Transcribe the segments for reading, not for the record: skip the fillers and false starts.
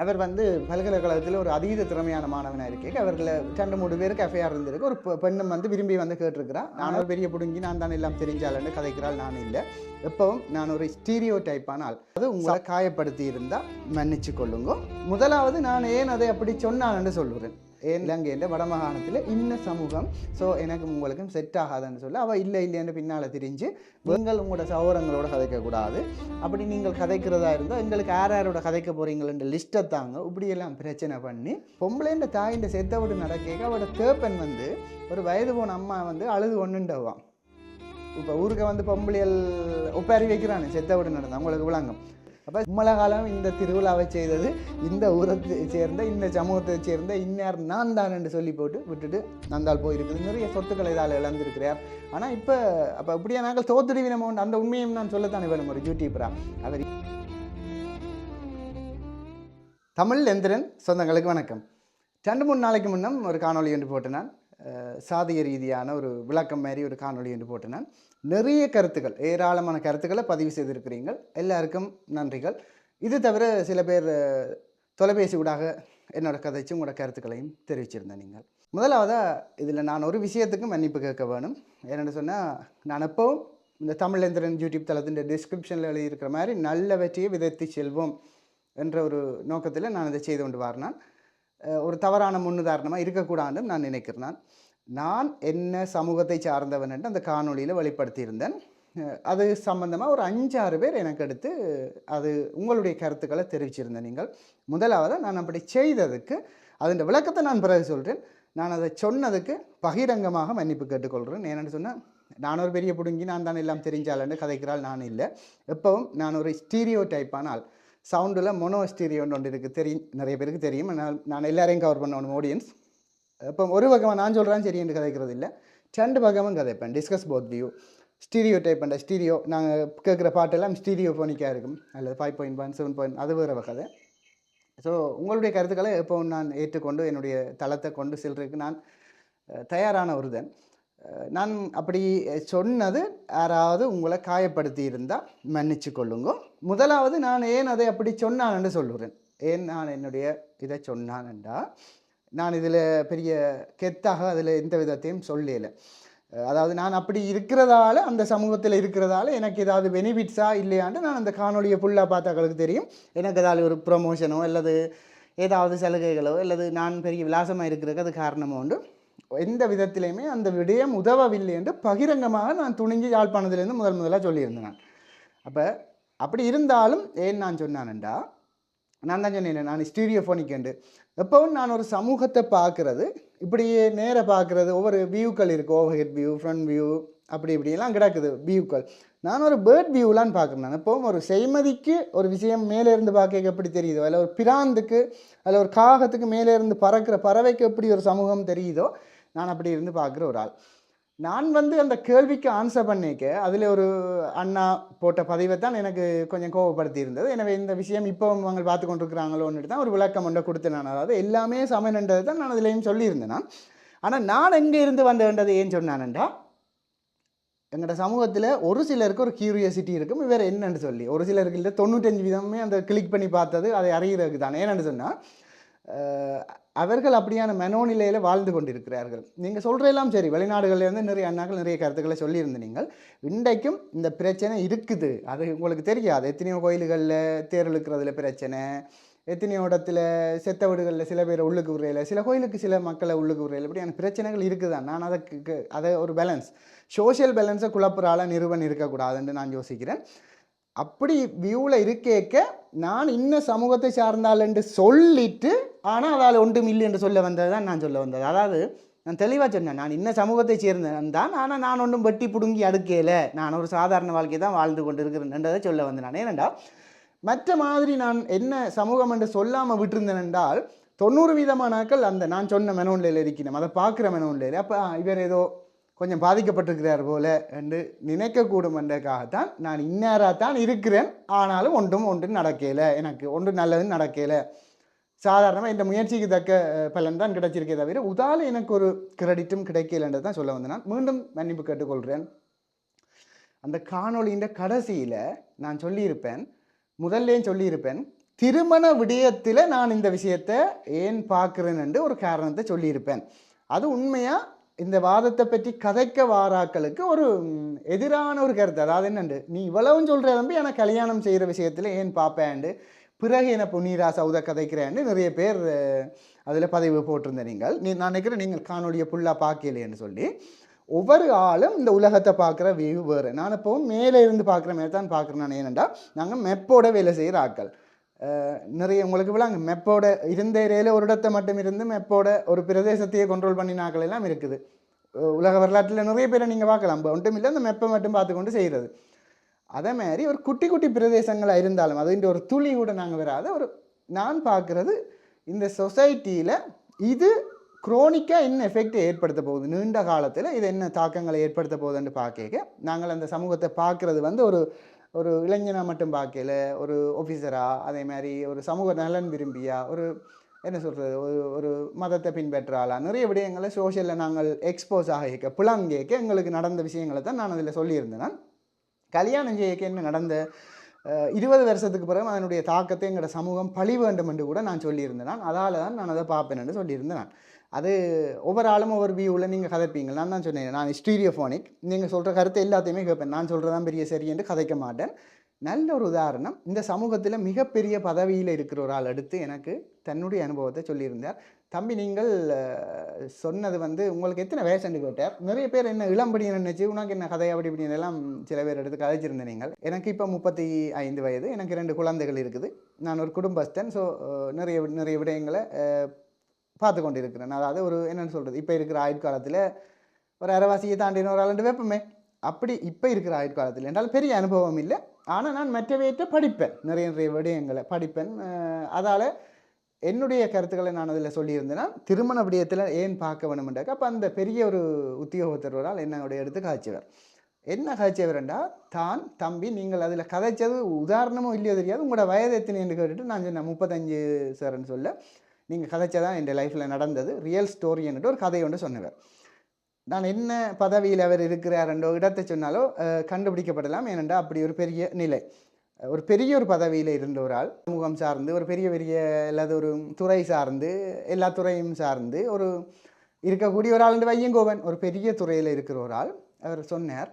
அவர் வந்து பல்கலைக்கழகத்தில் ஒரு அதீத திறமையான மாணவனாக இருக்கேன். அவர்கள் 2-3 பேருக்கு எஃப்ஐஆர் இருந்திருக்கு. ஒரு பெண்ணும் வந்து விரும்பி வந்து கேட்டிருக்கிறா. நான் ஒரு பெரிய புடுங்கி நான் தான் எல்லாம் தெரிஞ்சாலன்னு கதைக்கிறாள். நான் இல்லை. எப்பவும் நான் ஒரு ஸ்டீரியோ டைப்பான ஆள். அது உங்களை காயப்படுத்தி இருந்தால் மன்னிச்சு கொள்ளுங்க. முதலாவது நான் ஏன் அதை அப்படி சொன்னான்னு சொல்லுறேன். ஏன் இலங்கையின் வடமாகாணத்தில் இன்ன சமூகம் ஸோ எனக்கு உங்களுக்கும் செட் ஆகாதுன்னு சொல்லி அவள் இல்லைன்னு பின்னால் தெரிஞ்சு நீங்கள் உங்களோட சௌரங்களோட கதைக்கக்கூடாது. அப்படி நீங்கள் கதைக்கிறதா இருந்தால் எங்களுக்கு யாரோட கதைக்க போகிறீங்களன்ற லிஸ்ட்டை தாங்க இப்படியெல்லாம் பிரச்சனை பண்ணி பொம்பளைன்ற தாயின் செத்த விட்டு நடக்க அவரோட தேப்பன் வந்து ஒரு வயது போன அம்மா வந்து அழுது ஒன்றுண்டவான். இப்போ ஊருக்கு வந்து பொம்பளையல் ஒப்பாரி வைக்கிறானே செத்த விட்டு நடந்தான் உங்களுக்கு விளங்கும். அப்போ உம்மலகாலம் இந்த திருவிழாவை செய்தது இந்த ஊரை சேர்ந்த இந்த சமூகத்தை சேர்ந்த இன்னார் நான் தான் என்று சொல்லி போட்டு விட்டுட்டு நந்தால் போயிருக்குது. நிறைய சொத்துக்களை இதால் இழந்திருக்கிறார். ஆனால் இப்போ அப்போ அப்படியே நாங்கள் தோத்துடுவினமோ அந்த உண்மையும் நான் சொல்லத்தானே வேணும் ஒரு யூடியூபரா. அவர் தமிழ் எந்திரன் சொந்தங்களுக்கு வணக்கம். 2-3 நாளைக்கு முன்னம் ஒரு காணொலி ஒன்று போட்டு நான் சாதிய ரீதியான ஒரு விளக்கம் மாதிரி ஒரு காணொலி ஒன்று போட்டு நான் நிறைய கருத்துக்கள் ஏராளமான கருத்துக்களை பதிவு செய்திருக்கிறீர்கள். எல்லாருக்கும் நன்றிகள். இது தவிர சில பேர் தொலைபேசி ஊடாக என்னோட கதைச்சு உங்களோட கருத்துக்களையும் தெரிவிச்சிருந்தேன். நீங்கள் முதலாவதாக இதில் நான் ஒரு விஷயத்துக்கு மன்னிப்பு கேட்க வேணும். என்னென்னு சொன்னால் நான் எப்போவும் இந்த தமிழேந்திரன் யூடியூப் தளத்தின் டிஸ்கிரிப்ஷனில் எழுதியிருக்கிற மாதிரி நல்ல வெற்றியை விதைத்து செல்வோம் என்ற ஒரு நோக்கத்தில் நான் இதை செய்து கொண்டு வரேன். ஒரு தவறான முன்னுதாரணமாக இருக்கக்கூடாதுன்னு நான் நினைக்கிறேன். நான் என்ன சமூகத்தை சார்ந்தவன் என்று அந்த காணொலியில் வெளிப்படுத்தியிருந்தேன். அது சம்பந்தமாக ஒரு 5-6 பேர் எனக்கு எடுத்து அது உங்களுடைய கருத்துக்களை தெரிவிச்சிருந்தேன். நீங்கள் முதலாவது நான் அப்படி செய்ததுக்கு அதன் விளக்கத்தை நான் பிறகு சொல்கிறேன். நான் அதை சொன்னதுக்கு பகிரங்கமாக மன்னிப்பு கேட்டுக்கொள்கிறேன். ஏன்னு சொன்னால் நான் ஒரு பெரிய புடுங்கி நான் தான் எல்லாம் தெரிஞ்சாலன்னு கதைக்கிறாள் நான் இல்லை. எப்பவும் நான் ஒரு ஸ்டீரியோ டைப்பான ஆள். சவுண்டில் மொனோ ஸ்டீரியோன்னு ஒன்று இருக்குது தெரியும், நிறைய பேருக்கு தெரியும். நான் எல்லாரையும் கவர் பண்ணணும் ஆடியன்ஸ். இப்போ ஒரு பக்கமாக நான் சொல்கிறேன் சரி என்று கதைக்கிறது இல்லை, 2 பக்கமும் கதைப்பேன். Discuss both view. Stereotype பண்ணுற ஸ்டீரியோ நாங்கள் கேட்குற பாட்டெல்லாம் ஸ்டீரியோஃபோனிக்காக இருக்கும், அல்லது 5.1 7. அது வேறு கதை. ஸோ உங்களுடைய கருத்துக்களை எப்போவும் நான் ஏற்றுக்கொண்டு என்னுடைய தளத்தை கொண்டு செல்றதுக்கு நான் தயாரான ஒருதன். நான் அப்படி சொன்னது யாராவது உங்களை காயப்படுத்தி இருந்தால் மன்னிச்சு கொள்ளுங்க. முதலாவது நான் ஏன் அதை அப்படி சொன்னான்னு சொல்லுறேன். ஏன் நான் என்னுடைய இதை சொன்னான்டா, நான் இதில் பெரிய கெத்தாக அதில் எந்த விதத்தையும் சொல்லலை. அதாவது நான் அப்படி இருக்கிறதால அந்த சமூகத்தில் இருக்கிறதால எனக்கு ஏதாவது பெனிஃபிட்ஸா இல்லையான்னு நான் அந்த காணொலியை ஃபுல்லாக பார்த்தாக்களுக்கு தெரியும். எனக்கு ஏதாவது ஒரு ப்ரொமோஷனோ அல்லது ஏதாவது சலுகைகளோ அல்லது நான் பெரிய விலாசமாக இருக்கிறதுக்கு அது காரணமோ உண்டு. எந்த விதத்திலையுமே அந்த விடயம் உதவவில்லை என்று பகிரங்கமாக நான் துணிஞ்சு யாழ்ப்பாணத்திலேருந்து முதலாக சொல்லியிருந்தேன் நான். அப்போ அப்படி இருந்தாலும் ஏன் நான் சொன்னான்டா, நான் தான் சொன்னேன் நான் ஸ்டீரியோஃபோனிக். எப்பவும் நான் ஒரு சமூகத்தை பார்க்குறது இப்படியே நேராக பார்க்குறது, ஒவ்வொரு வியூக்கள் இருக்குது, over head view, front view, அப்படி இப்படியெல்லாம் கிடக்குது வியூக்கள். நான் ஒரு பேர்ட் வியூலான்னு பார்க்குறேன். நான் எப்பவும் ஒரு செய்மதிக்கு ஒரு விஷயம் மேலேருந்து பார்க்க எப்படி தெரியுதோ, அதில் ஒரு பிராந்துக்கு அதில் ஒரு காகத்துக்கு மேலேருந்து பறக்கிற பறவைக்கு எப்படி ஒரு சமூகம் தெரியுதோ, நான் அப்படி இருந்து பார்க்குற ஒரு ஆள். நான் வந்து அந்த கேள்விக்கு ஆன்சர் பண்ணிக்க அதில் ஒரு அண்ணா போட்ட பதிவை தான் எனக்கு கொஞ்சம் கோவப்படுத்தி இருந்தது. எனவே இந்த விஷயம் இப்போ அவங்க பார்த்து கொண்டிருக்கிறாங்களோன்னு தான் ஒரு விளக்கம் ஒன்றை கொடுத்தேன் நான். அதாவது எல்லாமே சமன்ன்றது தான் நான் அதுலேயும் சொல்லியிருந்தேன் நான். ஆனால் நான் எங்கே இருந்து வந்தேன்றது ஏன் சொன்னான்டா, எங்களோட சமூகத்தில் ஒரு சிலருக்கு ஒரு கியூரியாசிட்டி இருக்கும் வேறு என்னென்னு சொல்லி, ஒரு சிலருக்கு இல்லை 95% அந்த கிளிக் பண்ணி பார்த்தது அதை அறிகிறதுக்கு தான். ஏன்னு சொன்னால் அவர்கள் அப்படியான மனோநிலையில் வாழ்ந்து கொண்டிருக்கிறார்கள். நீங்கள் சொல்கிறதெல்லாம் சரி, வெளிநாடுகள்லேருந்து நிறைய அண்ணாக்கள் நிறைய கருத்துக்களை சொல்லியிருந்த நீங்கள் இன்றைக்கும் இந்த பிரச்சனை இருக்குது. அது உங்களுக்கு தெரியாது. எத்தனையோ கோயில்களில் தேர் இழுக்கிறதுல பிரச்சனை, எத்தனையோ இடத்துல செத்த வீடுகளில் சில பேர் உள்ளுக்கு உரையில், சில கோயிலுக்கு சில மக்களை உள்ளுக்கு உரையில், இப்படியான பிரச்சனைகள் இருக்குது தான். நான் அதை ஒரு பேலன்ஸ், சோஷியல் பேலன்ஸை குழப்பறால நிறுவனம் இருக்கக்கூடாதுன்னு நான் யோசிக்கிறேன். அப்படி வியூவில் இருக்கேக்க நான் இன்னும் சமூகத்தை சார்ந்தால் என்று சொல்லிட்டு ஆனால் அதால் ஒன்றும் இல்லை என்று சொல்ல வந்தது தான் நான் சொல்ல வந்தது. அதாவது நான் தெளிவாக சொன்னேன், நான் இன்னும் சமூகத்தை சேர்ந்தேன் தான், ஆனால் நான் ஒன்றும் வெட்டி பிடுங்கி அடுக்கையில் நான் ஒரு சாதாரண வாழ்க்கை தான் வாழ்ந்து கொண்டு இருக்கிறேன்றதை சொல்ல வந்தேன் நான். ஏனெண்டா மற்ற மாதிரி நான் என்ன சமூகம் என்று சொல்லாமல் விட்டுருந்தேன் என்றால் 90% அந்த நான் சொன்ன மனோநிலையில் இருக்கிறேன், அதை பார்க்குற மனோநிலையில் அப்போ இவர் ஏதோ கொஞ்சம் பாதிக்கப்பட்டிருக்கிறார் போல என்று நினைக்கக்கூடும் என்றதுக்காகத்தான் நான் இந்நேராகத்தான் இருக்கிறேன். ஆனாலும் ஒன்றும் நடக்கலை, எனக்கு ஒன்றும் நல்லதுன்னு நடக்கலை. சாதாரணமாக இந்த முயற்சிக்கு தக்க பலன் தான் கிடைச்சிருக்கே தவிர உதால எனக்கு ஒரு கிரெடிட்டும் கிடைக்கலன்றது தான் சொல்ல வந்தேன். நான் மீண்டும் மன்னிப்பு கேட்டுக்கொள்கிறேன். அந்த காணொலியின் கடைசியில் நான் சொல்லியிருப்பேன், முதல்லையும் சொல்லியிருப்பேன், திருமண விடயத்தில் நான் இந்த விஷயத்தை ஏன் பார்க்குறேன்னு ஒரு காரணத்தை சொல்லியிருப்பேன். அது உண்மையாக இந்த வாதத்தை பற்றி கதைக்க வாராக்களுக்கு ஒரு எதிரான ஒரு கருத்து. அதாவது என்னண்டு, நீ இவ்வளவும் சொல்கிற தம்பி எனக்கு கல்யாணம் செய்கிற விஷயத்தில் ஏன் பார்ப்பேன்ண்டு பிறகு என்ன புண்ணீரா சவுத கதைக்கிறேன்னு நிறைய பேர் அதில் பதிவு போட்டிருந்த நான் நினைக்கிறேன் நீங்கள் காணொலியை ஃபுல்லாக பார்க்கலையேன்னு சொல்லி. ஒவ்வொரு ஆளும் இந்த உலகத்தை பார்க்குற வியூ வேறு. நான் எப்பவும் மேலே இருந்து பார்க்குற மாதிரி தான் பார்க்குறேன். நான் ஏனெண்டா நாங்கள் மெப்போட வேலை செய்கிற ஆட்கள். நிறைய உங்களுக்கு விளாங்க மெப்போட இருந்த ஏரியாவில் ஒரு இடத்தை மட்டும் இருந்து மெப்போட ஒரு பிரதேசத்தையே கண்ட்ரோல் பண்ணினாக்கள் எல்லாம் இருக்குது. உலக வரலாற்றில் நிறைய பேரை நீங்கள் பார்க்கலாம். ஒன்றும் இல்லை, அந்த மெப்பை மட்டும் பார்த்து கொண்டு செய்கிறது. அதே மாதிரி ஒரு குட்டி குட்டி பிரதேசங்களாக இருந்தாலும் அதுன்ற ஒரு துளி கூட நாங்கள் வராத ஒரு நான் பார்க்குறது இந்த சொசைட்டியில் இது குரோனிக்காக என்ன எஃபெக்ட் ஏற்படுத்த போகுது, நீண்ட காலத்தில் இது என்ன தாக்கங்களை ஏற்படுத்த போகுதுன்னு பார்க்க நாங்கள் அந்த சமூகத்தை பார்க்குறது வந்து ஒரு ஒரு இளைஞனாக மட்டும் பார்க்கல, ஒரு ஆஃபீஸராக, அதே மாதிரி ஒரு சமூக நலன் விரும்பியா, ஒரு என்ன சொல்கிறது, ஒரு மதத்தை பின்பற்றாளா, நிறைய விடயங்களை சோஷியலில் நாங்கள் எக்ஸ்போஸ் ஆகிக்க புலங்கேக்க எங்களுக்கு நடந்த விஷயங்களை தான் நான் அதில் சொல்லியிருந்தேன். கல்யாணம் செய்யக்க என்ன நடந்த 20 வருஷத்துக்கு பிறகு அதனுடைய தாக்கத்தை எங்களோட சமூகம் பழி வேண்டும் என்று கூட நான் சொல்லியிருந்தேன். அதால் தான் நான் அதை பார்ப்பேன்னு சொல்லியிருந்தேன். அது ஒவ்வொரு ஆளும் ஒவ்வொரு வியூவில் நீங்கள் கதைப்பீங்க. நான் தான் சொன்னேன், நான் ஸ்டீரியோஃபோனிக், நீங்கள் சொல்கிற கருத்தை எல்லாத்தையுமே கேட்பேன். நான் சொல்கிறதான் பெரிய சரி என்று கதைக்க மாட்டேன். நல்ல ஒரு உதாரணம், இந்த சமூகத்தில் மிகப்பெரிய பதவியில் இருக்கிற ஒரு ஆள் எடுத்து எனக்கு தன்னுடைய அனுபவத்தை சொல்லியிருந்தார். தம்பி நீங்கள் சொன்னது வந்து உங்களுக்கு எத்தனை வயசுன்னு கேட்டார். நிறைய பேர் என்ன இளம்படின்னு நினச்சி உனக்கு என்ன கதை அப்படி இப்படின்னு எல்லாம் சில பேர் எடுத்து கதைச்சிருந்தேன். நீங்கள் எனக்கு இப்போ 35 வயது, எனக்கு 2 குழந்தைகள் இருக்குது, நான் ஒரு குடும்பஸ்தன். ஸோ நிறைய விடயங்களை பார்த்து கொண்டு இருக்கிறேன். அதாவது ஒரு என்னென்னு சொல்கிறது, இப்போ இருக்கிற ஆயுட்காலத்தில் ஒரு அரைவாசியை தாண்டின ஒரு ஆளுண்டு வைப்போமே, அப்படி இப்போ இருக்கிற ஆயுட்காலத்தில் என்றால் பெரிய அனுபவம் இல்லை. ஆனால் நான் மற்றவையிட்ட படிப்பேன், நிறைய விடயங்களை படிப்பேன். அதால் என்னுடைய கருத்துக்களை நான் அதில் சொல்லியிருந்தேன்னா திருமண விடயத்தில் ஏன் பார்க்க வேணுமென்றாக்க அப்போ அந்த பெரிய ஒரு உத்தியோகத்தர்வரால் என்னுடைய எடுத்து காய்ச்சவர். என்ன காய்ச்சவர்ண்டா தான் தம்பி நீங்கள் அதில் கதைச்சது உதாரணமும் இல்லையோ தெரியாது, உங்களோட வயது எத்தனைன்னு கேட்டுட்டு நான் சொன்னேன் 35 சார்ன்னு சொல்ல, நீங்கள் கதைச்சதான் என் லைஃப்பில் நடந்தது, ரியல் ஸ்டோரின்னுட்டு ஒரு கதை ஒன்று சொன்னவர். நான் என்ன பதவியில் அவர் இருக்கிறாரோ இடத்தை சொன்னாலோ கண்டுபிடிக்கப்படலாம். ஏனென்றா அப்படி ஒரு பெரிய நிலை, ஒரு பெரிய ஒரு பதவியில் இருந்த ஒரு ஆள், சமூகம் சார்ந்து ஒரு பெரிய அல்லது ஒரு துறை சார்ந்து எல்லா துறையும் சார்ந்து ஒரு இருக்கக்கூடிய ஒரு ஆள் வையங்கோவன், ஒரு பெரிய துறையில் இருக்கிற ஒரு ஆள். அவர் சொன்னார்,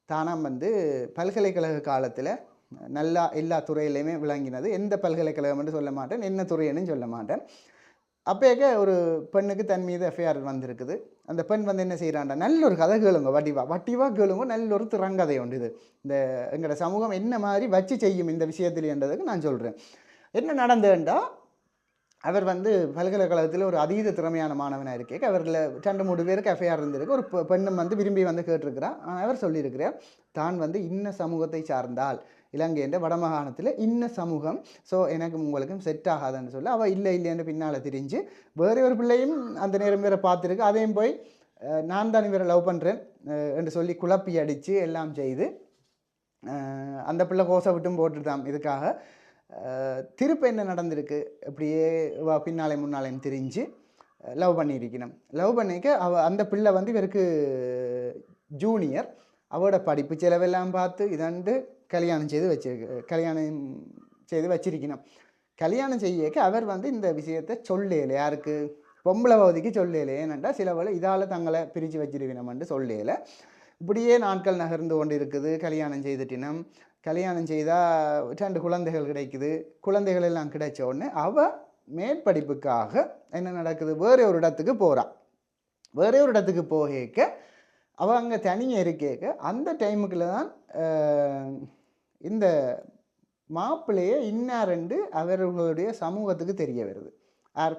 தானாம் வந்து பல்கலைக்கழக காலத்தில் நல்லா எல்லா துறையிலையுமே விளங்கினது. எந்த பல்கலைக்கழகம் என்று சொல்ல மாட்டேன், என்ன துறைன்னு சொல்ல மாட்டேன். அப்போக்க ஒரு பெண்ணுக்கு தன் மீது எஃப்ஐஆர் வந்திருக்குது. அந்த பெண் வந்து என்ன செய்கிறாண்டா, நல்ல ஒரு கதை கேளுங்க, வட்டிவா கேளுங்க, நல்ல ஒரு திறங்கதை உண்டு. இது இந்த எங்களோட சமூகம் என்ன மாதிரி வச்சு செய்யும் இந்த விஷயத்துலன்றதுக்கு நான் சொல்கிறேன். என்ன நடந்ததுண்டா, அவர் வந்து பல்கலைக்கழகத்தில் ஒரு அதீத திறமையான மாணவனாக இருக்கே, அவரில் 2-3 பேருக்கு எஃப்ஐஆர் இருந்திருக்கு. ஒரு பெண்ணும் வந்து விரும்பி வந்து கேட்டிருக்கிறார். அவர் சொல்லியிருக்கிறார், தான் வந்து இன்ன சமூகத்தை சார்ந்தால் இலங்கைன்ற வடமாகாணத்தில் இன்ன சமூகம், ஸோ எனக்கு உங்களுக்கும் செட் ஆகாதுன்னு சொல்லி அவள் இல்லைன்னு பின்னால் திரிஞ்சு வேறு ஒரு பிள்ளையும் அந்த நேரம் வேறு பார்த்துருக்கு. அதையும் போய் நான் தான் இவரை லவ் பண்ணுறேன் என்று சொல்லி குழப்பி அடித்து எல்லாம் செய்து அந்த பிள்ளை கோசை விட்டும் போட்டுட்டான். இதுக்காக திருப்ப என்ன நடந்திருக்கு, இப்படியே பின்னாலே முன்னாலேயும் திரிஞ்சு லவ் பண்ணியிருக்கணும். லவ் பண்ணிக்க அந்த பிள்ளை வந்து இவருக்கு ஜூனியர், அவரோட படிப்பு செலவெல்லாம் பார்த்து இதண்டு கல்யாணம் செய்து வச்சிருக்கணும். கல்யாணம் செய்யக்க அவர் வந்து இந்த விஷயத்தை சொல்லலை, யாருக்கு, பொம்பளை பகுதிக்கு சொல்லலை. ஏனென்றா சிலவளை இதால் தங்களை பிரித்து வச்சிருக்கணும்னு சொல்லலை. இப்படியே நாட்கள் நகர்ந்து கொண்டு இருக்குது. கல்யாணம் செய்துட்டினம், கல்யாணம் செய்தால் 2 குழந்தைகள் கிடைக்குது. குழந்தைகள் எல்லாம் கிடைச்ச உடனே அவள் மேற்படிப்புக்காக என்ன நடக்குது, வேறு ஒரு இடத்துக்கு போகிறாள். வேறு ஒரு இடத்துக்கு போகக்க அவள் அங்கே தனியாக இருக்கேக்க அந்த டைமுக்குள்ள தான் இந்த மாப்பிள்ளையை இன்னாரெண்டு அவர்களுடைய சமூகத்துக்கு தெரிய வருது.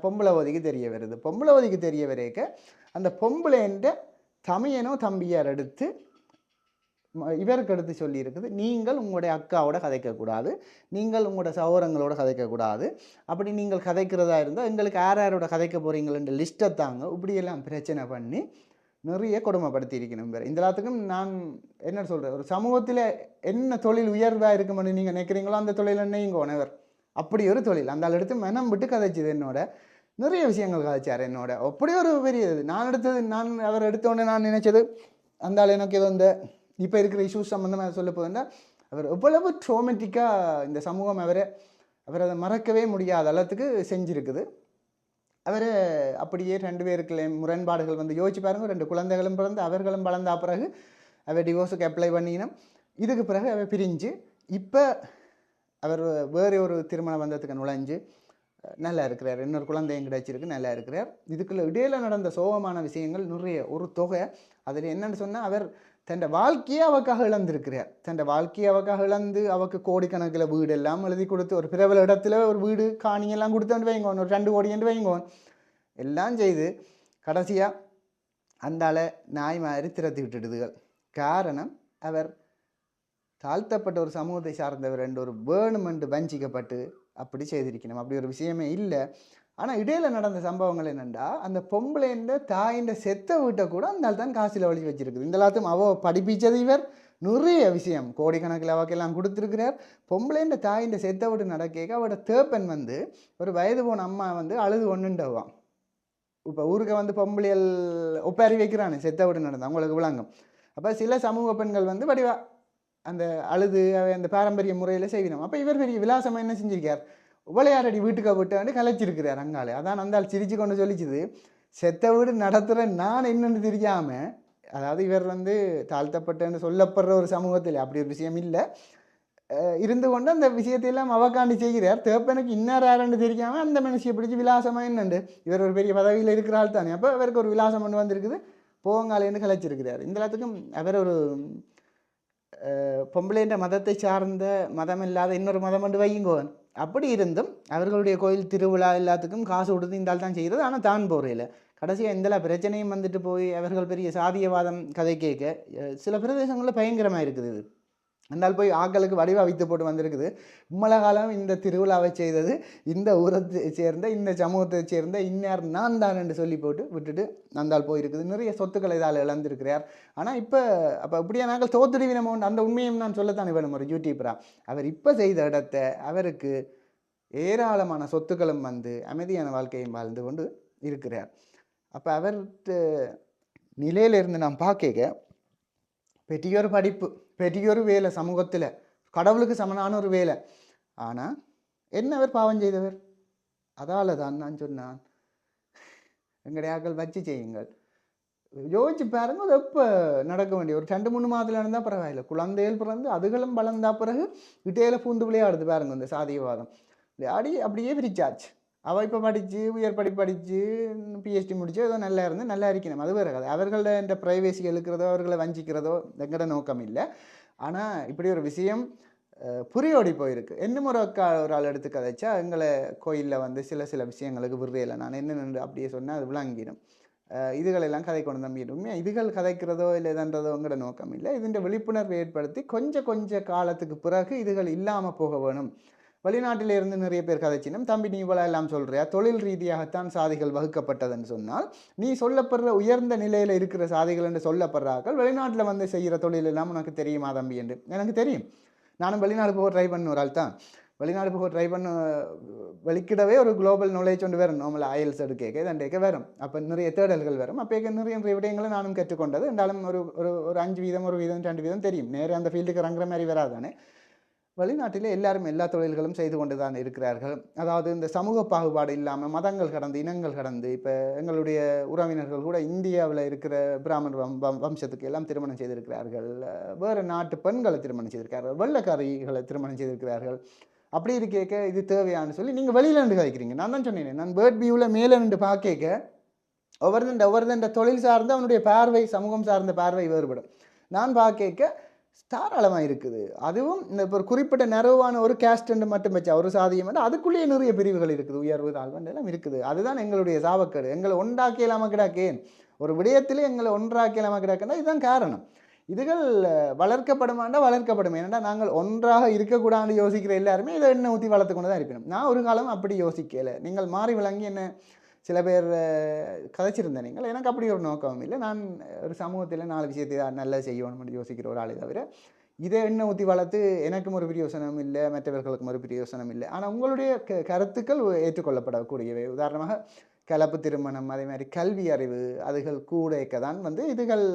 பொம்பளவதிக்கு தெரிய வருது. பொம்பளவதிக்கு தெரிய வரைக்க அந்த பொம்பளைன்ற தமையனோ தம்பியார் எடுத்து இவருக்கு எடுத்து சொல்லியிருக்குது, நீங்கள் உங்களுடைய அக்காவோட கதைக்கக்கூடாது, நீங்கள் உங்களோட சகோதரங்களோட கதைக்கக்கூடாது, அப்படி நீங்கள் கதைக்கிறதா இருந்தால் எங்களுக்கு யாரோட கதைக்க போகிறீங்களன்ற லிஸ்ட்டை தாங்க. இப்படியெல்லாம் பிரச்சனை பண்ணி நிறைய கொடுமைப்படுத்தி இருக்கணும். வேறு இந்த எல்லாத்துக்கும் நான் என்ன சொல்கிறேன், ஒரு சமூகத்தில் என்ன தொழில் உயர்வாக இருக்குமென்னு நீங்கள் நினைக்கிறீங்களோ அந்த தொழில் என்னையும் உணவர். அப்படி ஒரு தொழில் அந்த ஆள் எடுத்து மனம் விட்டு கதைச்சிது. என்னோட நிறைய விஷயங்கள் கதைச்சார் என்னோட. அப்படி ஒரு பெரிய இது நான் அவர் எடுத்தோடனே நான் நினைச்சது, அந்த ஆள் எனக்கு ஏதோ இந்த இப்போ இருக்கிற இஷ்யூஸ் சம்மந்தமாக சொல்ல போதுன்னா அவர் எவ்வளவு ட்ரோமேட்டிக்காக இந்த சமூகம் அவரை அவர் அதை மறக்கவே முடியாத அளவுக்கு செஞ்சுருக்குது. அவர் அப்படியே 2 பேருக்குள்ள முரண்பாடுகள் வந்து யோசிச்சு பாருங்க. 2 குழந்தைகளும் பிறந்து அவர்களும் வளர்ந்தா பிறகு அவர் டிவோர்ஸுக்கு அப்ளை பண்ணினோம். இதுக்கு பிறகு அவர் பிரிஞ்சு இப்போ அவர் வேறு ஒரு திருமண பந்தத்துக்கு நுழைஞ்சு நல்லா இருக்கிறார். இன்னொரு குழந்தையும் கிடைச்சிருக்கு, நல்லா இருக்கிறார். இதுக்குள்ள இடையில நடந்த சோகமான விஷயங்கள் நிறைய, ஒரு தொகை. அதில் என்னென்னு சொன்னால் அவர் தன் வாழ்க்கையே அவக்காக இழந்திருக்கிறார். தன் வாழ்க்கையை அவக்காக இழந்து அவக்கு கோடிக்கணக்கில் வீடு எல்லாம் எழுதி கொடுத்து ஒரு பிரபல இடத்துல ஒரு வீடு காணியெல்லாம் கொடுத்து வைங்கோன், ஒரு 2 கோடி என்று வைங்கோன் எல்லாம் செய்து கடைசியாக அந்தால நாய் மாதிரி திரத்தி விட்டுடுதுகள். காரணம் அவர் தாழ்த்தப்பட்ட ஒரு சமூகத்தை சார்ந்தவர் என்று ஒரு வேணுமென்று வஞ்சிக்கப்பட்டு அப்படி செய்திருக்கணும். அப்படி ஒரு விஷயமே இல்லை. ஆனால் இடையில நடந்த சம்பவங்கள் என்னென்னா, அந்த பொம்பளைன்ற தாயின் செத்த வீட்டை கூட அந்த தான் காசில் வழி வச்சிருக்குது. இந்த எல்லாத்தையும் படிப்பிச்சது இவர் நிறைய விஷயம் கோடிக்கணக்கில் அவக்கெல்லாம் கொடுத்துருக்கிறார். பொம்பளைன்ற தாயின் செத்த வீட்டு நடக்க அவரோட தேப்பன் வந்து ஒரு வயது போன அம்மா வந்து அழுது ஒன்றுண்டவான். இப்போ ஊருக்கு வந்து பொம்பளையல் ஒப்பாரி வைக்கிறானே செத்த வீடு நடந்தது அவங்களுக்கு விளங்கும். அப்போ சில சமூக பெண்கள் வந்து வடிவா அந்த அழுது அந்த பாரம்பரிய முறையில் செய்வினோம். அப்போ இவர் பெரிய விலாசமாக என்ன செஞ்சிருக்கார், உவளையாரடி வீட்டுக்கு விட்டு கலைச்சிருக்கிறார் அங்காலே. அதான் அந்தால் சிரிச்சு கொண்டு சொல்லிச்சுது, செத்த வீடு நடத்துகிற நான் என்னென்னு தெரியாமல், அதாவது இவர் வந்து தாழ்த்தப்பட்டன்னு சொல்லப்படுற ஒரு சமூகத்தில் அப்படி ஒரு விஷயம் இல்லை இருந்து கொண்டு அந்த விஷயத்தையெல்லாம் அவக்காண்டி செய்கிறார். தேப்பனுக்கு இன்னும் யாருன்னு தெரியாமல் அந்த மனுஷியை பிடிச்சி விலாசமாக என்னண்டு, இவர் ஒரு பெரிய பதவியில் இருக்கிறாள் தானே. அப்போ அவருக்கு ஒரு விலாசம் ஒன்று வந்திருக்குது, போங்காலேன்னு கலைச்சிருக்கிறார். இந்த எல்லாத்துக்கும் அவர் ஒரு பொம்பளைன்ற மதத்தை சார்ந்த மதம் இல்லாத இன்னொரு மதம் என்று வையுங்கோன். அப்படி இருந்தும் அவர்களுடைய கோயில் திருவிழா எல்லாத்துக்கும் காசு கொடுத்து இந்த ஆள் தான் செய்கிறது. ஆனால் தான் போறையில் கடைசியாக இந்த பிரச்சனையும் வந்துட்டு போய் அவர்கள் பெரிய சாதியவாதம் கதை கேட்க சில பிரதேசங்களில் பயங்கரமாக இருக்குது. இது அந்தால் போய் ஆக்களுக்கு வடிவா வைத்து போட்டு வந்திருக்குது. இம்மளை காலம் இந்த திருவிழாவை செய்தது இந்த ஊரை சேர்ந்த இந்த சமூகத்தை சேர்ந்த இன்னார் நான் தான் என்று சொல்லி போட்டு விட்டுட்டு அந்தால் போயிருக்குது. நிறைய சொத்துக்களை இதால் இழந்திருக்கிறார். ஆனால் இப்போ அப்போ இப்படியா நாங்கள் தோத்துடுவினமோ அந்த உண்மையும் நான் சொல்லத்தானே வேணும் ஒரு யூடியூபரா. அவர் இப்போ செய்த இடத்த அவருக்கு ஏராளமான சொத்துக்களும் வந்து அமைதியான வாழ்க்கையும் வாழ்ந்து கொண்டு இருக்கிறார். அப்போ அவர் நிலையிலிருந்து நாம் பார்க்க பெரியொரு படிப்பு, பெரியொரு வேலை, சமூகத்தில் கடவுளுக்கு சமனான ஒரு வேலை. ஆனால் என்ன அவர் பாவம் செய்தவர்? அதால் தான் நான் சொன்னான், எங்கடையாக்கள் வச்சு செய்யுங்கள். யோசிச்சு பாருங்க, அது எப்போ நடக்க வேண்டிய ஒரு 2-3 மாதத்தில் இருந்தால் பரவாயில்லை. குழந்தைகள் பிறந்து அதுகளும் வளர்ந்தா பிறகு இட்டையில பூந்து விளையாடுது பாருங்க. இந்த சாதியவாதம் விளையாடி அப்படியே பிரிச்சாச்சு. அவள் இப்போ படித்து உயர் படித்து பிஹெச்டி முடிச்சு ஏதோ நல்லா இருந்து நல்லா இருக்கணும், அது வேறு கதை. அவர்கள இந்த ப்ரைவேசி எழுக்கிறதோ அவர்களை வஞ்சிக்கிறதோ எங்கட நோக்கம் இல்லை. ஆனால் இப்படி ஒரு விஷயம் புரியோடி போயிருக்கு. இன்னும் ஒரு ஆள் எடுத்து கதைச்சா எங்களை கோயிலில் வந்து சில விஷயங்களுக்கு விடுறையில் நான் என்னென்னு அப்படியே சொன்னால் அது விளங்கிடும். இதுகளெல்லாம் கதை கொண்டு நம்பிடும். உண்மையாக இதுகள் கதைக்கிறதோ இல்லை எதன்றதோ எங்கட நோக்கம் இல்லை. இதுன்ற விழிப்புணர்வை ஏற்படுத்தி கொஞ்ச காலத்துக்கு பிறகு இதுகள் இல்லாமல் போக வேணும். வெளிநாட்டில் இருந்து நிறைய பேர் கதைச்சினும், தம்பி நீ இவ்வளோ எல்லாம் சொல்கிறியா, தொழில் ரீதியாகத்தான் சாதிகள் வகுக்கப்பட்டதுன்னு சொன்னால், நீ சொல்லப்படுற உயர்ந்த நிலையில் இருக்கிற சாதிகள் என்று சொல்லப்படுறார்கள் வெளிநாட்டில் வந்து செய்கிற தொழில் எல்லாம் உனக்கு தெரியுமா தம்பி என்று. எனக்கு தெரியும், நானும் வெளிநாடு போக ட்ரை பண்ண ஒரு ஆள் தான். வெளிநாடு போக ட்ரை பண்ண வெளிக்கிடவே ஒரு குளோபல் நாலேஜ் ஒன்று வரும். நார்மல் ஐஎல்ஸ் எடுக்க இதண்டேக்க வரும். அப்போ நிறைய தேடல்கள் வரும். அப்போ நிறைய விடயங்களை நானும் கற்றுக்கொண்டது. என்றாலும் ஒரு 5 வீதம் 1 வீதம் 2 வீதம் தெரியும். நேரே அந்த ஃபீல்டுக்கு இறங்குற மாதிரி வராதானே. வெளிநாட்டிலே எல்லாரும் எல்லா தொழில்களும் செய்து கொண்டு தான் இருக்கிறார்கள். அதாவது இந்த சமூக பாகுபாடு இல்லாமல் மதங்கள் கடந்து இனங்கள் கடந்து இப்போ எங்களுடைய உறவினர்கள் கூட இந்தியாவில் இருக்கிற பிராமண வம்சத்துக்கு எல்லாம் திருமணம் செய்திருக்கிறார்கள். வேறு நாட்டு பெண்களை திருமணம் செய்திருக்கிறார்கள். வெள்ளைக்காரிகளை திருமணம் செய்திருக்கிறார்கள். அப்படி இருக்க இது தேவையானு சொல்லி நீங்கள் வெளியில் நின்று கதைக்கிறீங்க. நான் தான் சொன்னேன், நான் பேர்ட் வியூவில் மேலே நின்று பார்க்க ஒவ்வொருதண்ட தொழில் சார்ந்து அவனுடைய பார்வை சமூகம் சார்ந்த பார்வை வேறுபடும். நான் பார்க்க தாராளமாக இருக்குது. அதுவும் இந்த இப்போ ஒரு குறிப்பிட்ட நிறைவான ஒரு கேஸ்ட் மட்டும் வச்சா ஒரு சாதியம் வந்து அதுக்குள்ளேயே நிறைய பிரிவுகள் இருக்குது, உயர்வு தாழ்வு எல்லாம் இருக்குது. அதுதான் எங்களுடைய சாவக்கேடு. எங்களை ஒன்றாக்கியலாம கிடாக்கேன் ஒரு விடயத்திலே எங்களை ஒன்றாக்கியலாம கிடாக்குன்னா இதுதான் காரணம். இதுகள் வளர்க்கப்படுமாண்டா வளர்க்கப்படும். ஏன்னா நாங்கள் ஒன்றாக இருக்கக்கூடாதுன்னு யோசிக்கிற எல்லாருமே இதை எண்ணெய் ஊற்றி வளர்த்து கொண்டு தான் இருப்பினோம். நான் ஒரு காலம் அப்படி யோசிக்கலை. நீங்கள் மாறி விளங்கி என்ன சில பேர் கதைச்சிருந்தேன். நீங்கள் எனக்கு அப்படி ஒரு நோக்கம் இல்லை. நான் ஒரு சமூகத்தில் 4 விஷயத்தை நல்லா செய்யணும்னு யோசிக்கிற ஒரு ஆளை தவிர இதை எண்ணெய் ஊற்றி வளர்த்து எனக்கும் ஒரு பிரயோசனம் இல்லை, மற்றவர்களுக்கும் ஒரு பிரயோசனம் இல்லை. ஆனால் உங்களுடைய கருத்துக்கள் ஏற்றுக்கொள்ளப்படக்கூடியவை. உதாரணமாக கலப்பு திருமணம், அதே மாதிரி கல்வி அறிவு, அதுகள் கூட தான் வந்து இதுகள்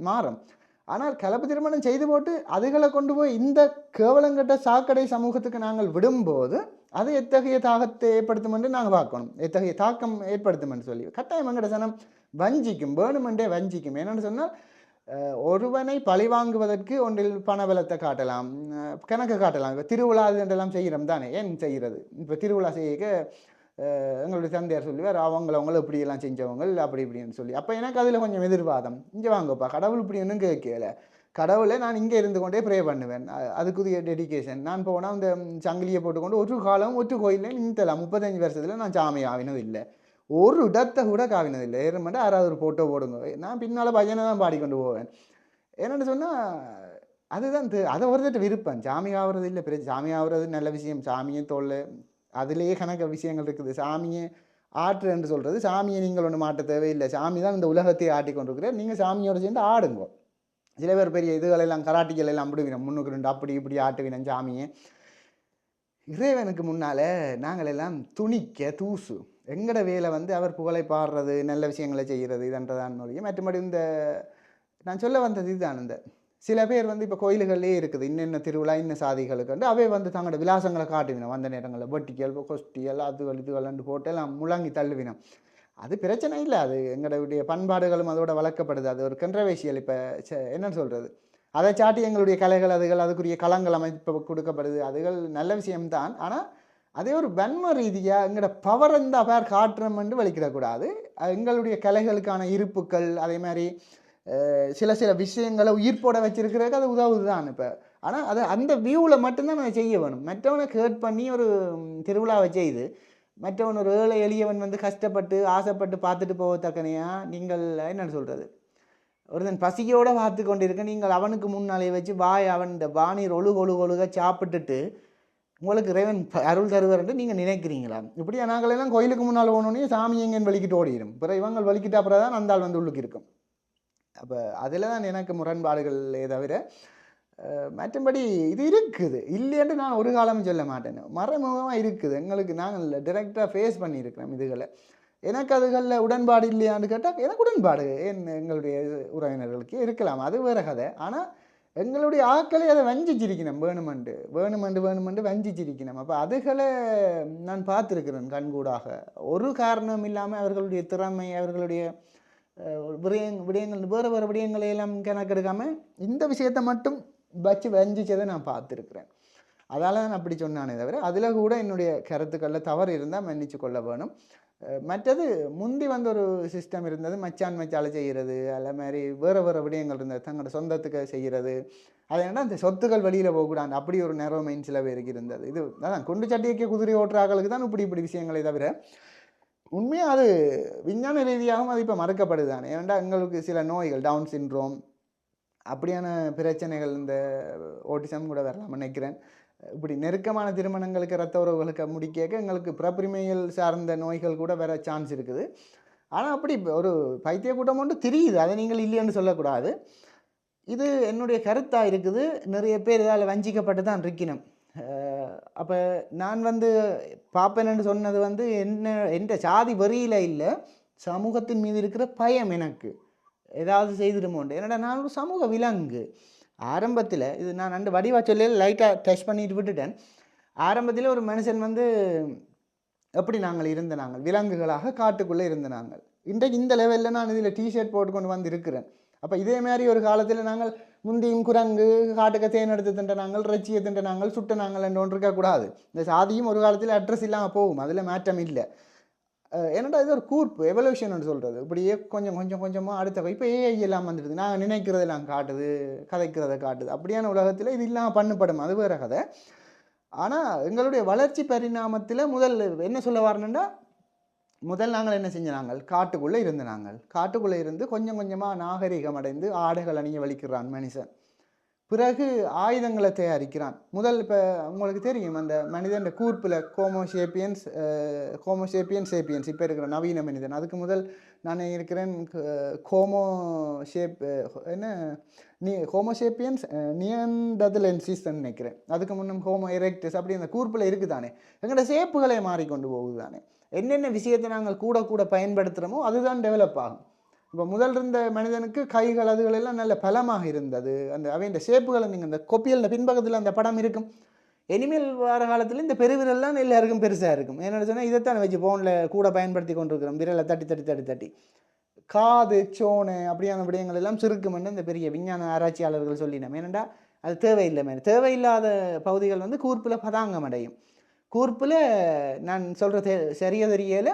மாறும். ஆனால் கலப்பு திருமணம் செய்து போட்டு அதுகளை கொண்டு போய் இந்த கேவலங்கட்ட சாக்கடை சமூகத்துக்கு நாங்கள் விடும்போது அது எத்தகைய தாக்கத்தை ஏற்படுத்தும் என்று நாங்கள் பார்க்கணும். எத்தகைய தாக்கம் ஏற்படுத்தும் என்று சொல்லி கட்டாயம் எங்கட சனம் வஞ்சிக்கும், வேணுமென்றே வஞ்சிக்கும். என்னென்னு சொன்னால் ஒருவனை பழிவாங்குவதற்கு ஒன்றில் பணபலத்தை காட்டலாம், கணக்கு காட்டலாம். இப்போ திருவிழா என்றெல்லாம் செய்கிறோம் தானே, ஏன் செய்கிறது? இப்போ திருவிழா செய்ய எங்களுடைய தந்தையார் சொல்லுவார், அவங்கள இப்படியெல்லாம் செஞ்சவங்க அப்படி இப்படின்னு சொல்லி. அப்போ எனக்கு அதில் கொஞ்சம் எதிர்வாதம். இங்கே வாங்கப்பா, கடவுள் இப்படி ஒன்றும் கேட்கல. கடவுளை நான் இங்கே இருந்து கொண்டே ப்ரே பண்ணுவேன், அதுக்குரிய டெடிக்கேஷன். நான் போனால் அந்த சங்கிலியை போட்டுக்கொண்டு ஒரு காலம் ஒரு கோயிலையும் நின்றுலாம். 35 வருஷத்தில் நான் சாமி ஆவினது இல்லை, ஒரு இடத்தை கூட காவினதில்லை. ஏறமாட்டா யாராவது ஒரு ஃபோட்டோ போடுங்க, நான் பின்னால் பையனை தான் பாடிக்கொண்டு போவேன். என்னென்னு சொன்னால் அதுதான் அதை ஒருத்தட்ட விருப்பம். சாமி ஆகிறது இல்லை, சாமி ஆகிறது நல்ல விஷயம். சாமியை தோல் அதிலேயே கணக்க விஷயங்கள் இருக்குது. சாமியை ஆற்று என்று சொல்கிறது, சாமியை நீங்கள் ஒன்று மாட்ட தேவையில்லை. சாமி தான் இந்த உலகத்தை ஆட்டி கொண்டிருக்கிறேன், நீங்கள் சாமியோடு சேர்ந்து ஆடுங்க. சில பேர் பெரிய இதுகளெல்லாம் கராட்டிகள் எல்லாம் விடுவினோம், 3 அப்படி இப்படி ஆட்டுவினோம் சாமியை. இறைவனுக்கு முன்னால் நாங்கள் எல்லாம் துணிக்க தூசு. எங்கட வேலை அவர் புகழை பாடுறது, நல்ல விஷயங்களை செய்கிறது, இதன்றதான் மொழியும். மற்றபடி இந்த நான் சொல்ல வந்தது இதுதான். இந்த சில பேர் இப்போ கோயில்களே இருக்குது, இன்னென்ன திருவிழா இன்ன சாதிகளுக்கு அவை தங்களோட விலாசங்களை காட்டுவினோம். அந்த நேரங்களில் வெட்டிக்கல் கொஸ்டியல் அதுகள் இதுகள் போட்டு எல்லாம் முழங்கி தள்ளுவினோம். அது பிரச்சனை இல்லை, அது எங்களுடைய பண்பாடுகளும் அதோட வளர்க்கப்படுது. அது ஒரு கன்ட்ரவேஷியல். இப்போ என்னன்னு சொல்கிறது, அதை சாட்டி எங்களுடைய கலைகள் அதுகள் அதுக்குரிய களங்கள் அமைப்பு கொடுக்கப்படுது, அதுகள் நல்ல விஷயம்தான். ஆனால் அதே ஒரு வன்ம ரீதியாக எங்களோட பவர் இருந்தால் பேர் காட்டுறோம்னு வலிக்கிடக்கூடாது. எங்களுடைய கலைகளுக்கான இருப்புக்கள் அதே மாதிரி சில விஷயங்களை உயிர்ப்போட வச்சிருக்கிறதுக்கு அது உதவுது தான். இப்போ ஆனால் அது அந்த வியூவில் மட்டும்தான் நான் செய்ய வேணும். மற்றவனை கேட் பண்ணி ஒரு திருவிழாவை செய்து மற்றவன் ஒரு ஏழை எளியவன் கஷ்டப்பட்டு ஆசைப்பட்டு பார்த்துட்டு போகத்தக்கனையா நீங்கள் என்னென்னு சொல்கிறது, ஒருத்தன் பசியோடு பார்த்து கொண்டிருக்க நீங்கள் அவனுக்கு முன்னாலே வச்சு அவன் இந்த வானீர் ஒழுக சாப்பிட்டுட்டு உங்களுக்கு இறைவன் அருள் தருவார் என்று நீங்கள் நினைக்கிறீங்களா? இப்படியா நாங்களெல்லாம் கோயிலுக்கு முன்னால் போனோடனே சாமி எங்கன்னு வலிக்கிட்டு ஓடிடும். பிறகு இவங்க வலிக்கிட்ட அப்புறம் தான் அந்த ஆள் உள்ளுக்கு இருக்கும். அப்போ அதில் தான் எனக்கு முரண்பாடுகளே தவிர மற்றபடி இது இருக்குது இல்லைன்னு நான் ஒரு காலமும் சொல்ல மாட்டேன். மறைமுகமாக இருக்குது. எங்களுக்கு நாங்கள் டைரெக்டாக ஃபேஸ் பண்ணியிருக்கிறோம் இதுகளை. எனக்கு அதுகளில் உடன்பாடு இல்லையான்னு கேட்டால் எனக்கு உடன்பாடு எங்களுடைய உறவினர்களுக்கு இருக்கலாம், அது வேறு கதை. ஆனால் எங்களுடைய ஆக்களை அதை வஞ்சிச்சிருக்கணும், வேணுமெண்டு வஞ்சிச்சிருக்கணும். அப்போ அதுகளை நான் பார்த்துருக்கிறேன் கண்கூடாக. ஒரு காரணம் இல்லாமல் அவர்களுடைய திறமை அவர்களுடைய விடயங்கள் வேறு விடயங்களை எல்லாம் கணக்கெடுக்காமல் இந்த விஷயத்தை மட்டும் வச்சு வஞ்சிச்சதை நான் பார்த்துருக்குறேன். அதால் நான் அப்படி சொன்னானே தவிர அதில் கூட என்னுடைய கருத்துக்களில் தவறு இருந்தால் மன்னிச்சு கொள்ள வேணும். மற்றது முந்தி ஒரு சிஸ்டம் இருந்தது, மச்சான் மச்சால செய்கிறது, அல்ல மாதிரி வேறு விடயங்கள் இருந்தது, தங்களோட சொந்தத்துக்கு செய்கிறது. அது என்ன அந்த சொத்துக்கள் வெளியில் போகக்கூடாது அப்படி ஒரு நேரோ மைண்ட் சில பேருக்கு இருந்தது. இது அதான் குண்டு சட்டியைக்கு குதிரை ஓட்டுறாக்களுக்கு தான் இப்படி விஷயங்களை தவிர உண்மையாக அது விஞ்ஞான ரீதியாகவும் அது இப்போ மறுக்கப்படுது தானே. ஏன்னா எங்களுக்கு சில நோய்கள் டவுன் சின்ட்ரோம் அப்படியான பிரச்சனைகள் இந்த ஓட்டிசம் கூட வரலாம் நினைக்கிறேன். இப்படி நெருக்கமான திருமணங்களுக்கு இரத்த உறவுகளுக்கு முடிக்க எங்களுக்கு பிறப்புரிமைகள் சார்ந்த நோய்கள் கூட வர சான்ஸ் இருக்குது. ஆனால் அப்படி ஒரு பைத்திய கூட்டம் ஒன்று தெரியுது, அதை நீங்கள் இல்லைன்னு சொல்லக்கூடாது. இது என்னுடைய கருத்தாக இருக்குது. நிறைய பேர் இதால் வஞ்சிக்கப்பட்டு தான் இருக்கணும். அப்போ நான் பார்ப்பேன்னு சொன்னது எந்த சாதி வரியில் இல்லை, சமூகத்தின் மீது இருக்கிற பயம். எனக்கு ஏதாவது செய்திடுமோண்டு. என்னடா நான் ஒரு சமூக விலங்கு. ஆரம்பத்தில் இது நான் அந்த வடிவா சொல்லி லைட்டாக டச் பண்ணிட்டு விட்டுட்டேன். ஆரம்பத்தில் ஒரு மனுஷன் எப்படி நாங்கள் நாங்கள் விலங்குகளாக காட்டுக்குள்ளே நாங்கள். இன்றைக்கு இந்த லெவலில் நான் இதில் டிஷர்ட் போட்டுக்கொண்டு இருக்கிறேன். அப்போ இதே மாதிரி ஒரு காலத்தில் நாங்கள் முந்தியும் குரங்கு காட்டுக்க தேன் எடுத்து தின்ற நாங்கள், இறைச்சியை தின்ற நாங்கள், சுட்ட நாங்கள் என்று ஒன்று இருக்கக்கூடாது. இந்த சாதியும் ஒரு காலத்தில் அட்ரஸ் இல்லாமல் போகும், அதில் மாற்றம் இல்லை. என்னடா இது ஒரு கூர்ப்பு எவல்யூஷன் சொல்கிறது. இப்படியே கொஞ்சமாக அடுத்த இப்போ ஏஐ எல்லாம் வந்துடுது, நான் நினைக்கிறதெல்லாம் காட்டுது, கதைக்கிறதை காட்டுது. அப்படியான உலகத்தில் இது இல்லாமல் பண்ணப்படும், அது வேறு கதை. ஆனால் எங்களுடைய வளர்ச்சி பரிணாமத்தில் முதல் என்ன சொல்ல வரணுன்னா, முதல் நாங்கள் என்ன செஞ்ச நாங்கள் காட்டுக்குள்ளே காட்டுக்குள்ளே இருந்து கொஞ்சமாக நாகரிகம் அடைந்து ஆடைகள் அணிய வலிக்கிறான் மனுஷன். பிறகு ஆயுதங்களை தயாரிக்கிறான். முதல் இப்போ உங்களுக்கு தெரியும் அந்த மனிதன் கூர்ப்பில் ஹோமோசேப்பியன்ஸ் இப்போ இருக்கிற நவீன மனிதன். அதுக்கு முதல் நான் இருக்கிறேன் ஹோமோசேப்பியன்ஸ் நியண்டர்தலென்சிஸ் நினைக்கிறேன். அதுக்கு முன்னும் ஹோமோ எரெக்டஸ் அப்படி அந்த கூர்ப்பில் இருக்குதானே. எங்களோட சேப்புகளை மாறிக்கொண்டு போகுது தானே. என்னென்ன விஷயத்தை நாங்கள் கூட பயன்படுத்துகிறோமோ அதுதான் டெவலப் ஆகும். இப்போ முதல் இருந்த மனிதனுக்கு கைகள் அதுகளெல்லாம் நல்ல பலமாக இருந்தது. அந்த அவையின் ஷேப்புகளை நீங்கள் இந்த கொப்பியல் பின்பக்கத்தில் அந்த படம் இருக்கும், இனிமேல் வர காலத்தில் இந்த பெருவிரல்லாம் எல்லாருக்கும் பெருசாக இருக்கும். என்னென்னு சொன்னால் இதைத்தான் வச்சு ஃபோனில் கூட பயன்படுத்தி கொண்டிருக்கிறோம். விரலை தட்டி தட்டி தட்டி தட்டி காது சோனு அப்படியான விடயங்கள் எல்லாம் சுருக்குமென்று இந்த பெரிய விஞ்ஞான ஆராய்ச்சியாளர்கள் சொல்லினோம். ஏனெண்டா அது தேவையில்லை. தேவையில்லாத பகுதிகள் வந்து கூர்ப்பில் பதாங்கம் அடையும். கூர்ப்பில் நான் சொல்கிறது சரியாக தெரியலை.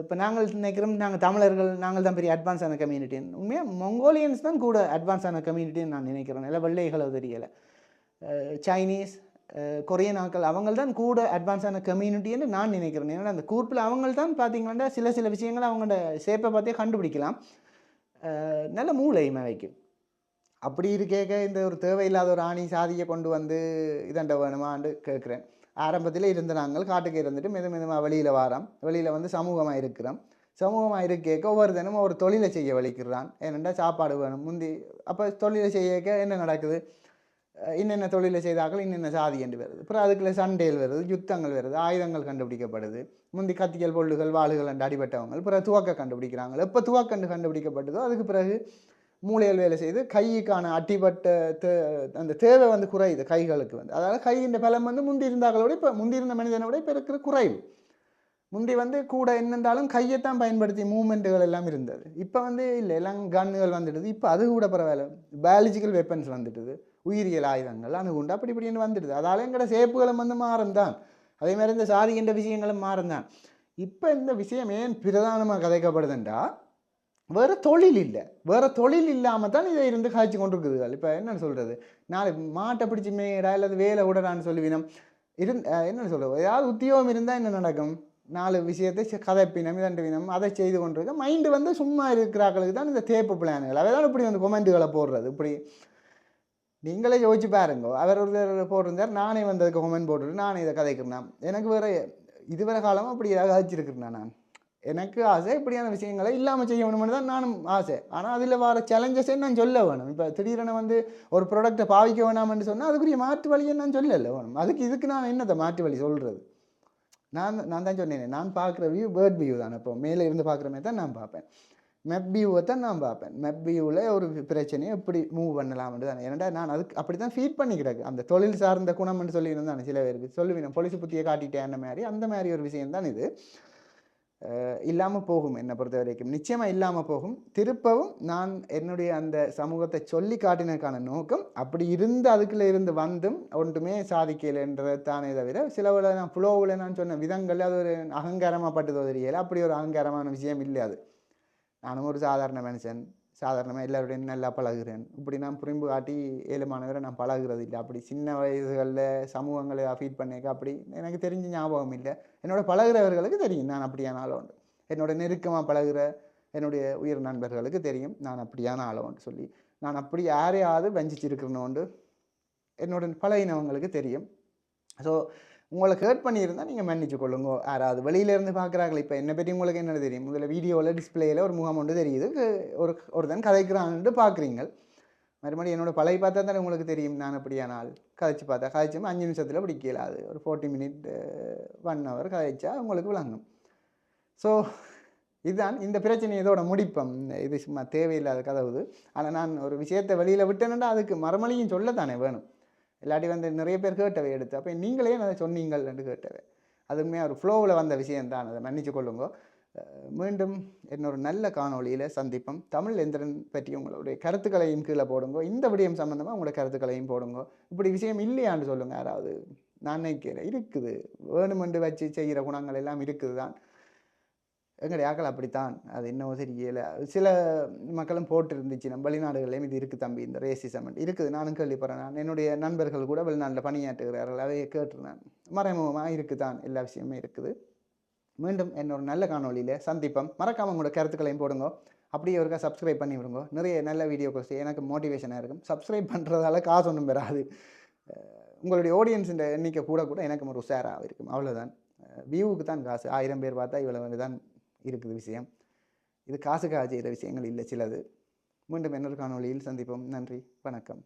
இப்போ நாங்கள் நினைக்கிறோம் நாங்கள் தமிழர்கள் நாங்கள் தான் பெரிய அட்வான்ஸான கம்யூனிட்டின்னு. உண்மையாக மங்கோலியன்ஸ் தான் கூட அட்வான்ஸான கம்யூனிட்டின்னு நான் நினைக்கிறேன். இல்லை வெள்ளைகளோ தெரியலை. சைனீஸ் கொரியன் ஆக்கள் அவங்கள் தான் கூட அட்வான்ஸான கம்யூனிட்டின்னு நான் நினைக்கிறேன். ஏன்னா அந்த கூர்ப்பில் அவங்கள் தான் பார்த்தீங்கன்னா சில விஷயங்கள் அவங்களோட ஷேப்பை பார்த்தே கண்டுபிடிக்கலாம். நல்ல மூளையுமே வைக்கும். அப்படி இருக்கேக்க இந்த ஒரு தேவையில்லாத ஒரு ஆணி சாதியை கொண்டு வந்து இதண்ட வேணுமான்னு கேட்குறேன். ஆரம்பத்தில் இருந்த நாங்கள் காட்டுக்கு இருந்துட்டு மெதுமாக வெளியில் வாரோம். வெளியில் வந்து சமூகமாக இருக்கிறோம். சமூகமாக இருக்கேக்க ஒவ்வொரு தினமும் ஒரு தொழிலை செய்ய வலிக்கிறான். ஏனெண்டா சாப்பாடு வேணும். முந்தி அப்போ தொழிலை செய்யக்க என்ன நடக்குது, இன்னென்ன தொழிலை செய்தாக்கள் இன்னென்ன சாதி என்று வருது. அப்புறம் அதுக்குள்ள சண்டைகள் வருது, யுத்தங்கள் வருது, ஆயுதங்கள் கண்டுபிடிக்கப்படுது. முந்தி கத்திகள் பொல்லுகள் வாளுகள் என்று அடிபட்டவங்க பிறகு துவக்க கண்டுபிடிக்கிறாங்க. எப்போ துவக்கண்டு கண்டுபிடிக்கப்பட்டதோ அதுக்கு பிறகு மூளைகள் வேலை செய்து கைக்கான அட்டிப்பட்ட அந்த தேவை வந்து குறையுது கைகளுக்கு வந்து. அதாவது கையின் பலம் வந்து முந்தி இருந்தாக்களோட இப்போ முந்தி இருந்த மனிதனோட இப்போ இருக்கிற குறைவு. முந்தி வந்து கூட என்னென்றாலும் கையைத்தான் பயன்படுத்தி மூமெண்ட்டுகள் எல்லாம் இருந்தது. இப்போ வந்து இல்லை, எல்லாம் கன்னுகள் வந்துடுது. இப்போ அது கூட பரவாயில்ல, பயாலஜிக்கல் வெப்பன்ஸ் வந்துடுது, உயிரியல் ஆயுதங்கள் அணுகுண்டு அப்படி இப்படின்னு வந்துடுது. அதால் எங்கட சேப்புகளும் வந்து மாறும்தான். அதே மாதிரி இந்த சாதி என்ற விஷயங்களும் மாறும்தான். இப்போ இந்த விஷயம் ஏன் பிரதானமாக கதைக்கப்படுதுன்றா வேறு தொழில் இல்லை. வேறு தொழில் இல்லாமல் தான் இதை இருந்து காய்ச்சி கொண்டிருக்குதுகள். இப்போ என்னென்னு சொல்கிறது, நாளை மாட்டை பிடிச்சி மேடா இல்லை வேலை விடறான்னு சொல்லுவினம் என்னென்னு சொல்கிறது, ஏதாவது உத்தியோகம் இருந்தால் என்ன நடக்கும், 4 விஷயத்தை கதைப்பினம் இதண்டுவினம் அதை செய்து கொண்டிருக்க மைண்டு வந்து சும்மா இருக்கிறாக்களுக்கு தான் இந்த தேப்பு பிளான்கள். அவை தான் இப்படி வந்து கொமெண்ட்டுகளை போடுறது. இப்படி நீங்களே யோசிச்சு பாருங்க. அவர் ஒரு போட்டிருந்தார், நானே வந்து அதுக்கு கொமெண்ட் போட்டுட்டு நானே இதை கதைக்கிறேன். எனக்கு வேறு இதுவரை காலமாக அப்படி கதைச்சிருக்கிறேன். நான் எனக்கு ஆசை இப்படியான விஷயங்களை இல்லாமல் செய்ய வேணும்னு தான் நானும் ஆசை. ஆனால் அதில் வர சேலஞ்சஸே நான் சொல்ல வேணும். இப்போ திடீரென வந்து ஒரு ப்ராடக்டை பாவிக்க வேணாம்னு சொன்னால் அதுக்குரிய மாற்று வழியை நான் சொல்லலை வேணும். இதுக்கு நான் என்னத்தை மாற்று வழி சொல்கிறது. நான் தான் சொன்னேன், நான் பார்க்குற வியூ பேர்ட் வியூ தான். இப்போ மேலே இருந்து பார்க்குற மாதிரி தான் நான் பார்ப்பேன். மெப் வியூவை தான் நான் பார்ப்பேன். மெப் வியூவில் ஒரு பிரச்சனையை எப்படி மூவ் பண்ணலாம்னு தான். ஏன்னா நான் அதுக்கு அப்படி தான் ஃபீட் பண்ணி கிடக்கு. அந்த தொழில் சார்ந்த குணம்னு சொல்லியிருந்தானே சில பேருக்கு சொல்லுவேன், பொலிசு புத்தியை காட்டிட்டேன் அந்த மாதிரி ஒரு விஷயம் தான் இது. இல்லாமல் போகும். என்னை பொறுத்த வரைக்கும் நிச்சயமாக இல்லாமல் போகும். திருப்பவும் நான் என்னுடைய அந்த சமூகத்தை சொல்லி காட்டினதுக்கான நோக்கம் அப்படி இருந்து அதுக்குள்ளே இருந்து வந்தும் ஒன்றுமே சாதிக்கலைன்றது தானே தவிர சிலவில் நான் ஃப்ளோவில் நான் சொன்ன விதங்கள் அது ஒரு அகங்காரமாக பட்டதோ தெரியலை. அப்படி ஒரு அகங்காரமான விஷயம் இல்லை. அது நானும் ஒரு சாதாரண மனுஷன், சாதாரணமாக எல்லோருடையும் நல்லா பழகுறேன். இப்படி நான் புரிம்பு காட்டி ஏழுமானவரை நான் பழகுறது இல்லை. அப்படி சின்ன வயதுகளில் சமூகங்களை ஃபீட் பண்ணிக்க அப்படி எனக்கு தெரிஞ்ச ஞாபகம் இல்லை. என்னோட பழகுறவர்களுக்கு தெரியும் நான் அப்படியான ஆளை உண்டு. என்னோட நெருக்கமாக பழகுற என்னுடைய உயிர் நண்பர்களுக்கு தெரியும் நான் அப்படியான ஆளை உண்டு சொல்லி. நான் அப்படி யாரையாவது வஞ்சிச்சிருக்கிறனோண்டு என்னோட பழகினவங்களுக்கு தெரியும். ஸோ உங்களை ஹர்ட் பண்ணியிருந்தால் நீங்கள் மன்னிச்சு கொள்ளுங்க. யாராவது வெளியிலேருந்து பார்க்குறாங்களே, இப்போ என்னை பற்றி உங்களுக்கு என்ன தெரியும், முதல்ல வீடியோவில் டிஸ்பிளேயில் ஒரு முகம் ஒன்று தெரியுது, ஒருத்தன் கதைக்கிறான்ட்டு பார்க்குறீங்க. மறுபடியும் என்னோட பழைய பார்த்தா தானே உங்களுக்கு தெரியும் நான் அப்படியான ஆள். கதைச்சு பார்த்தா கதைச்சோம் 5 நிமிஷத்தில் பிடிக்கல. அது ஒரு 40 மினிட் 1 hour கதைச்சா உங்களுக்கு விளங்கும். ஸோ இதுதான் இந்த பிரச்சனை இதோட முடிப்பம். இது சும்மா தேவையில்லாத கதவுது. ஆனால் நான் ஒரு விஷயத்தை வெளியில் விட்டேன்னா அதுக்கு மறுமொழியும் சொல்லத்தானே வேணும். இல்லாட்டி வந்து நிறைய பேர் கேட்டவை எடுத்து அப்போ நீங்களே அதை சொன்னீங்கள் என்று கேட்டவை. அதுவுமே ஒரு ஃப்ளோவில் வந்த விஷயந்தான். அதை மன்னிச்சு கொள்ளுங்க. மீண்டும் இன்னொரு நல்ல காணொளியில் சந்திப்போம். தமிழ் எந்திரன் பற்றி உங்களுடைய கருத்துக்களையும் கீழே போடுங்க. இந்த விடயம் சம்மந்தமாக உங்களோட கருத்துக்களையும் போடுங்க. இப்படி விஷயம் இல்லையான்னு சொல்லுங்கள். யாராவது நான் நினைக்கிறேன் இருக்குது, வேணுமென்று வச்சு செய்கிற குணங்கள் எல்லாம் இருக்குது தான். எங்களுடைய ஆக்கள் அப்படித்தான். அது இன்னும் தெரியலை. சில மக்களும் போட்டிருந்துச்சு நம்ம வெளிநாடுகள்லேயும் இது இருக்குது தம்பி, இந்த ரேசிசம் இருக்குது. நானும் கேள்விப்படுறேன். நான் என்னுடைய நண்பர்கள் கூட வெளிநாட்டில் பணியாற்றுகிறார்கள். அதை கேட்டுருந்தேன். மறைமுகமாக இருக்குதான், எல்லா விஷயமே இருக்குது. மீண்டும் என்னோட நல்ல காணொலியில் சந்திப்போம். மறக்காமல் உங்களோட கருத்துக்களையும் போடுங்க. அப்படியே ஒருக்கா சப்ஸ்கிரைப் பண்ணி விடுங்க. நிறைய நல்ல வீடியோக்கள் எனக்கு மோட்டிவேஷனாக இருக்கும். சப்ஸ்கிரைப் பண்ணுறதால காசு ஒன்றும் பெறாது. உங்களுடைய ஆடியன்ஸுன்ற எண்ணிக்கை கூட கூட எனக்கு ஒரு உஷாராக இருக்கும். அவ்வளோதான். வியூவுக்கு தான் காசு. 1000 பேர் பார்த்தா இவ்வளவு தான் இருக்குது விஷயம். இது காசுக்காக செய்கிற விஷயங்கள் இல்லை சிலது. மீண்டும் இன்னொரு காணொளியில் சந்திப்போம். நன்றி, வணக்கம்.